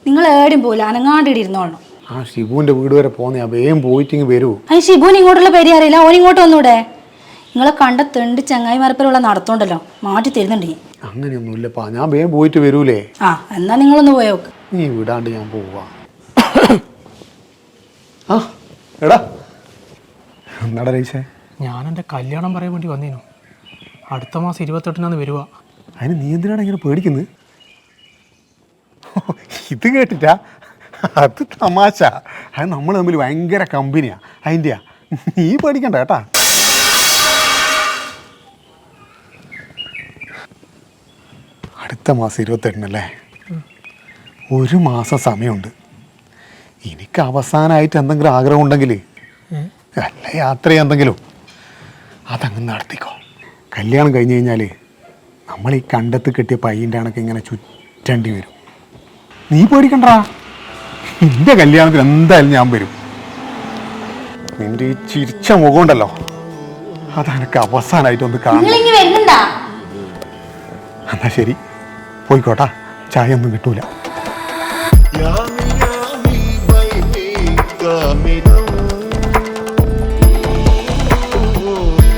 നിങ്ങൾ ഏടും പോയില്ല, അനങ്ങാണ്ടിട്ട് ഇരുന്നോളണം. ആ ഷിബുവിൻ്റെ വീട് വരെ പോന്നേ, വേഗം പോയിട്ടിങ്ങ് വരൂ. അതിന് ഷിബുവിന് ഇങ്ങോട്ടുള്ള പേര് അറിയില്ല, ഓൻ ഇങ്ങോട്ട് വന്നൂടെ? നിങ്ങളെ കണ്ട തെണ്ട് ചങ്ങായിമാരപ്പലുള്ള നടത്തോണ്ടല്ലോ, മാറ്റി തരുന്നുണ്ട്. അങ്ങനെയൊന്നുമില്ലപ്പാ, ഞാൻ വേഗം പോയിട്ട് വരൂലേ. ആ എന്നാ നിങ്ങളൊന്ന് പോയോക്ക്. നീ വിടാണ്ട് ഞാൻ പോവാ. ആ എടാ എന്നാടാ രേശേ? ഞാൻ എൻ്റെ കല്യാണം പറയാൻ വേണ്ടി വന്നേനു. അടുത്ത മാസം 28-നാണ് വരുക. അതിന് നീ എന്തിനാണ് ഇങ്ങനെ പേടിക്കുന്നത്? ഇത് കേട്ടിട്ടാ? അത് തമാശ. അത് നമ്മൾ തമ്മിൽ ഭയങ്കര കമ്പനിയാ, അതിൻ്റെയാ. നീ പേടിക്കണ്ട കേട്ടാ. അടുത്ത മാസം 28-നല്ലേ? ഒരു മാസം സമയമുണ്ട്. എനിക്ക് അവസാനമായിട്ട് എന്തെങ്കിലും ആഗ്രഹം ഉണ്ടെങ്കിൽ, അല്ല യാത്ര എന്തെങ്കിലും, അതങ്ങ് നടത്തിക്കോ. കല്യാണം കഴിഞ്ഞ് കഴിഞ്ഞാൽ നമ്മൾ ഈ കണ്ടത്ത് കെട്ടിയ പയ്യൻ്റെ കണക്ക് ഇങ്ങനെ ചുറ്റേണ്ടി വരും. നീ പേടിക്കണ്ടാ, നിന്റെ കല്യാണത്തിന് എന്തായാലും ഞാൻ വരും. നിന്റെ ഈ ചിരിച്ച മുഖം ഉണ്ടല്ലോ, അതെനിക്ക് അവസാനമായിട്ടൊന്ന് കാണാം. എന്നാ ശരി, പോയിക്കോട്ടാ. ചായ ഒന്നും കിട്ടൂല.